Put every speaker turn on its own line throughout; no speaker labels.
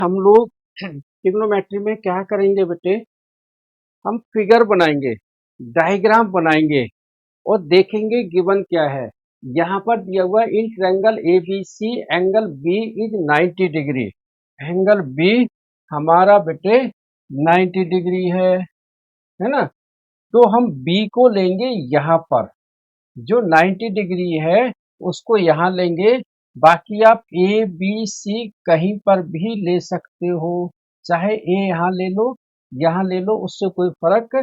हम लोग ट्रिग्नोमेट्री में क्या करेंगे बेटे, हम फिगर बनाएंगे, डायग्राम बनाएंगे और देखेंगे गिवन क्या है। यहाँ पर दिया हुआ in triangle ABC angle B is 90 डिग्री। एंगल बी हमारा बेटे 90 डिग्री है ना। तो हम बी को लेंगे यहाँ पर, जो 90 डिग्री है उसको यहाँ लेंगे। बाकी आप ए बी सी कहीं पर भी ले सकते हो, चाहे ए यहाँ ले लो यहाँ ले लो, उससे कोई फर्क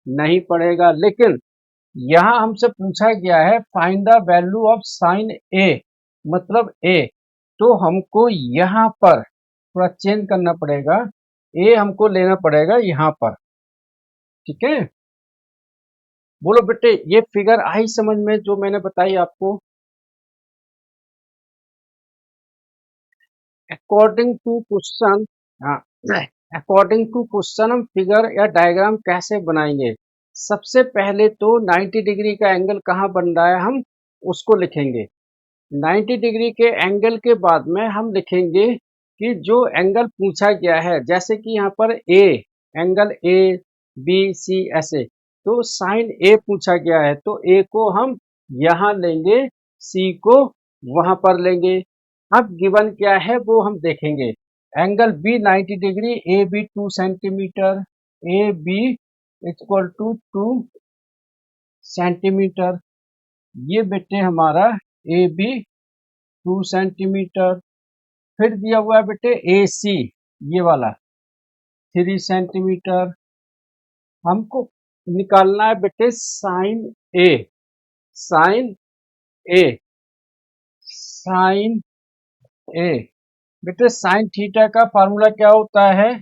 नहीं पड़ेगा। लेकिन यहाँ हमसे पूछा गया है find the value of sine A, मतलब ए, तो हमको यहाँ पर थोड़ा चेंज करना पड़ेगा, ए हमको लेना पड़ेगा यहाँ पर। ठीक है, बोलो बेटे ये फिगर आई समझ में जो मैंने बताई आपको। अकॉर्डिंग टू क्वेश्चन, हाँ, अकॉर्डिंग टू क्वेश्चन हम फिगर या डायग्राम कैसे बनाएंगे। सबसे पहले तो 90 डिग्री का एंगल कहाँ बन रहा है हम उसको लिखेंगे। 90 डिग्री के एंगल के बाद में हम लिखेंगे कि जो एंगल पूछा गया है, जैसे कि यहाँ पर ए, एंगल ए बी सी ऐसे, तो साइन ए पूछा गया है तो ए को हम यहाँ लेंगे, सी को वहां पर लेंगे। अब गिवन क्या है वो हम देखेंगे। Angle B 90 degree, A B 2 centimetre, A B equal to 2 centimetre. ये बेटे हमारा ए बी 2 सेंटीमीटर। फिर दिया हुआ है बेटे ए सी, ये वाला 3 सेंटीमीटर। हमको निकालना है बेटे साइन ए, साइन ए, साइन ए। बेटे साइन थीटा का फार्मूला क्या होता है?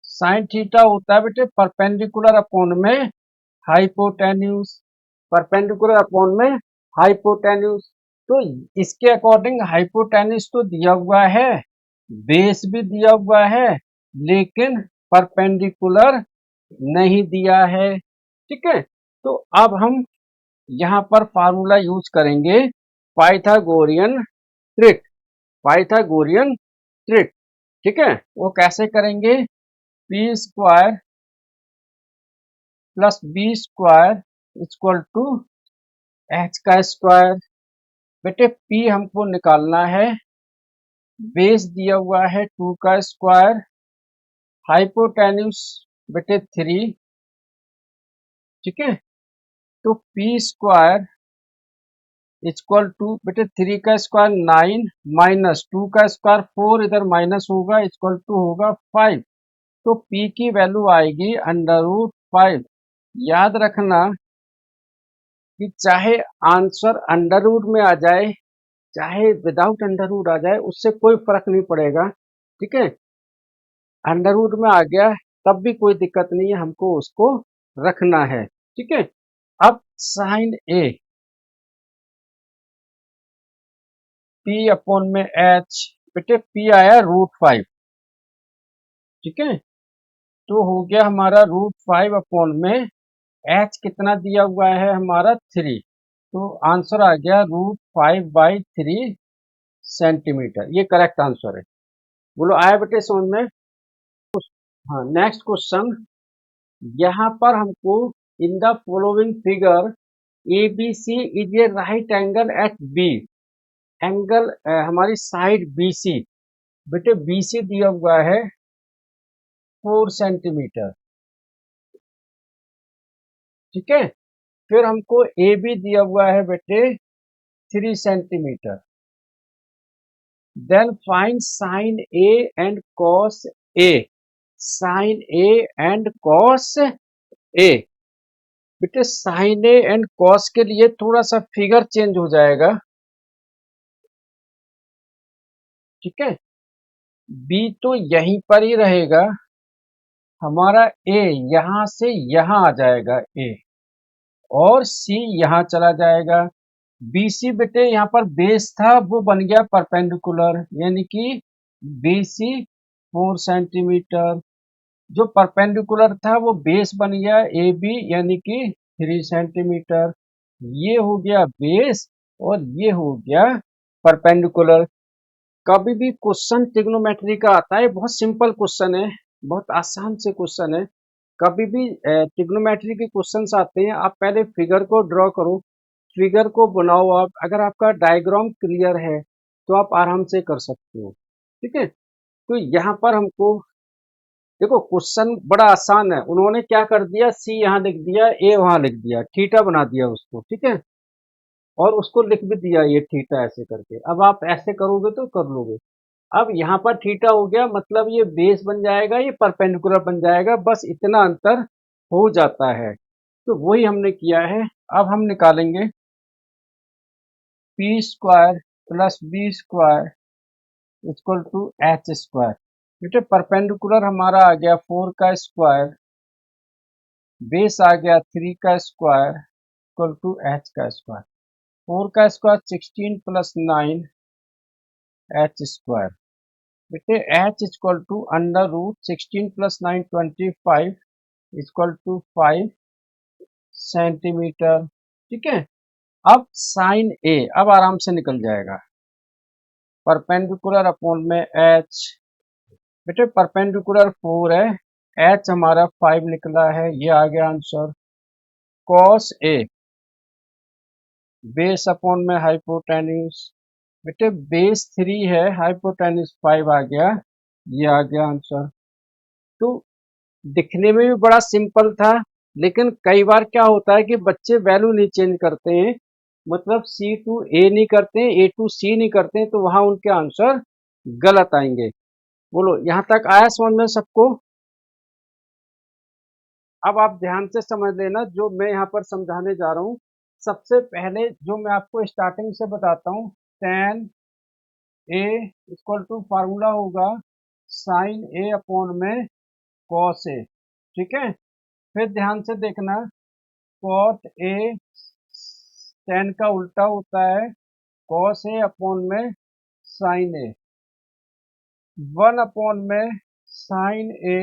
साइन थीटा होता है बेटे परपेंडिकुलर अपॉन में हाइपोटेन्यूज, परपेंडिकुलर अपॉन में हाइपोटेन्यूज। तो इसके अकॉर्डिंग हाइपोटेन्यूज तो दिया हुआ है, बेस भी दिया हुआ है, लेकिन परपेंडिकुलर नहीं दिया है। ठीक है, तो अब हम यहाँ पर फार्मूला यूज करेंगे पाइथागोरियन ट्रिक, पाइथागोरियन ट्रिक। ठीक है, वो कैसे करेंगे? P square plus B square equal to H का स्क्वायर। बेटे पी हमको निकालना है, बेस दिया हुआ है 2 का स्क्वायर, हाइपोटेन्यूज बेटे 3। ठीक है, तो पी स्क्वायर इक्वल टू बेटे 3 का स्क्वायर 9 माइनस 2 का स्क्वायर 4, इधर माइनस होगा, इक्वल टू होगा 5। तो पी की वैल्यू आएगी √5। याद रखना कि चाहे आंसर अंडर रूट में आ जाए चाहे विदाउट अंडर रूट आ जाए, उससे कोई फर्क नहीं पड़ेगा। ठीक है, अंडर रूट में आ गया तब भी कोई दिक्कत नहीं है, हमको उसको रखना है। ठीक है, अब साइन ए, पी अपॉन में एच, बेटे पी आया √5। ठीक है, तो हो गया हमारा √5 अपॉन में एच कितना दिया हुआ है हमारा 3, तो आंसर आ गया √5/3 सेंटीमीटर। ये करेक्ट आंसर है। बोलो आया बेटे समझ में? हाँ, नेक्स्ट क्वेश्चन। यहाँ पर हमको in the following figure A B C is a right angle at B, angle हमारी साइड बी सी, बेटे बी सी दिया हुआ है 4 सेंटीमीटर। ठीक है, फिर हमको ए बी दिया हुआ है बेटे 3 centimetre. Then find sine A and cos A, sine A and cos A. बेटे साइन ए एंड कॉस के लिए थोड़ा सा फिगर चेंज हो जाएगा। ठीक है, बी तो यहीं पर ही रहेगा, हमारा ए यहां से यहां आ जाएगा ए, और सी यहां चला जाएगा। बी सी बेटे यहाँ पर बेस था वो बन गया परपेंडिकुलर, यानी कि बी सी 4 सेंटीमीटर। जो परपेंडिकुलर था वो बेस बन गया ए बी, यानी कि 3 सेंटीमीटर। ये हो गया बेस और ये हो गया परपेंडिकुलर। कभी भी क्वेश्चन ट्रिग्नोमेट्री का आता है, बहुत सिंपल क्वेश्चन है, बहुत आसान से क्वेश्चन है। कभी भी ट्रिग्नोमेट्री के क्वेश्चंस आते हैं, आप पहले फिगर को ड्रॉ करो, फिगर को बनाओ। आप अगर आपका डायग्राम क्लियर है तो आप आराम से कर सकते हो। ठीक है, तो यहाँ पर हमको देखो क्वेश्चन बड़ा आसान है। उन्होंने क्या कर दिया, सी यहाँ लिख दिया, ए वहां लिख दिया, थीटा बना दिया उसको। ठीक है, और उसको लिख भी दिया ये थीटा ऐसे करके। अब आप ऐसे करोगे तो कर लोगे। अब यहाँ पर थीटा हो गया, मतलब ये बेस बन जाएगा, ये परपेंडिकुलर बन जाएगा, बस इतना अंतर हो जाता है। तो वही हमने किया है। अब हम निकालेंगे P square plus B square equal to H square. बेटे परपेंडिकुलर हमारा आ गया 4 का स्क्वायर, बेस आ गया 3 का स्क्वायर इक्वल टू एच का स्क्वायर। 4 का स्क्वायर 16 प्लस 9 एच स्क्वायर। बेटे H equal to under root 16 plus 9 25 equal to 5 centimetre. ठीक है, अब साइन ए अब आराम से निकल जाएगा, परपेंडिकुलर अपॉन में एच। बेटे परपेंडिकुलर 4 है, एच हमारा 5 निकला है, ये आ गया answer. Cos A base upon में हाइपोटेन्यूज। बेटे बेस 3 है, हाइपोटेन्यूज 5 आ गया, ये आ गया आंसर। तो दिखने में भी बड़ा सिंपल था, लेकिन कई बार क्या होता है कि बच्चे वैल्यू नहीं चेंज करते हैं, मतलब सी टू ए नहीं करते हैं, ए टू सी नहीं करते हैं, तो वहां उनके आंसर गलत आएंगे। बोलो यहाँ तक आया समझ में सबको? अब आप ध्यान से समझ लेना जो मैं यहाँ पर समझाने जा रहा हूँ। सबसे पहले जो मैं आपको स्टार्टिंग से बताता हूँ, tan A equal to formula होगा साइन ए अपॉन में कॉस ए। ठीक है, फिर ध्यान से देखना, कॉट ए tan का उल्टा होता है कॉस ए अपॉन में साइन ए। 1 अपॉन में sine A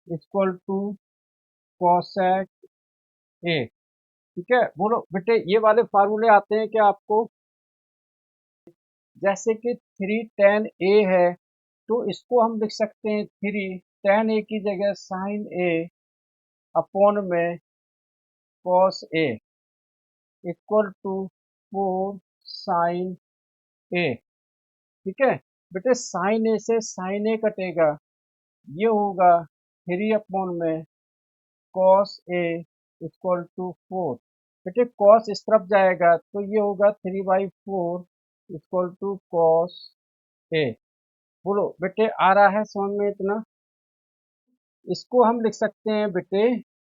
equal to cosec A. ठीक है, बोलो बेटे ये वाले फार्मूले आते हैं क्या आपको? जैसे कि 3 tan ए है, तो इसको हम लिख सकते हैं 3 tan ए की जगह साइन ए अपॉन में cos A equal to 4 sine A. ठीक है, बेटे साइन ए से साइन ए कटेगा, ये होगा 3 अपॉन में कॉस ए इक्वल टू 4। बेटे कॉस इस तरफ जाएगा तो ये होगा 3/4 इक्वल टू कॉस ए। बोलो बेटे आ रहा है समझ में इतना? इसको हम लिख सकते हैं बेटे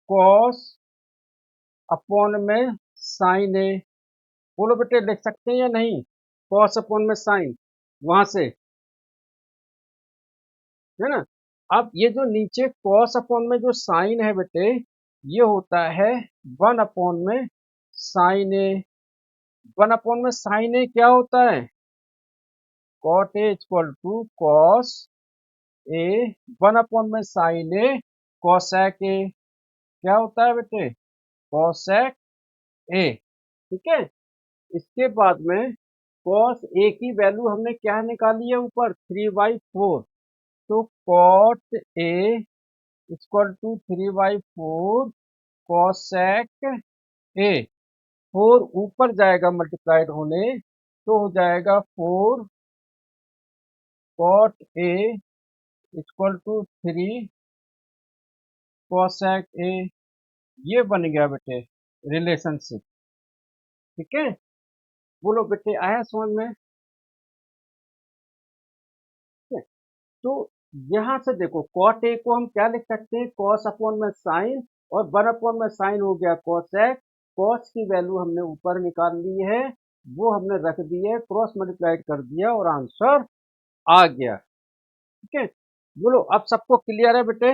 कॉस अपॉन में साइन ए। बोलो बेटे लिख सकते हैं या नहीं? कॉस अपॉन में साइन, वहां से, है ना? अब ये जो नीचे कॉस अपॉन में जो साइन है बेटे, ये होता है 1 अपॉन में साइन ए। 1 अपॉन में साइन ए क्या होता है? Cot A equal to cos A. 1 upon में साइन ए कॉसेक ए क्या होता है बेटे? Cosec A. ठीक है, इसके बाद में कॉस ए की वैल्यू हमने क्या निकाली है ऊपर? 3/4। तो cot A equal to 3/4 cosec A. 4 ऊपर जाएगा मल्टीप्लाइड होने, तो हो जाएगा 4 cot A equal to 3 cosec A. ये बन गया बेटे रिलेशनशिप। ठीक है, बोलो बेटे आया समझ में? ठीक है? तो यहाँ से देखो कॉट ए को हम क्या लिख सकते हैं? कॉस अपॉन में साइन, और 1 अपॉन में साइन हो गया कॉसेक। कॉस की वैल्यू हमने ऊपर निकाल ली है, वो हमने रख दी है, क्रॉस मल्टीप्लाइड कर दिया और आंसर आ गया। ठीक है, बोलो अब सबको क्लियर है बेटे?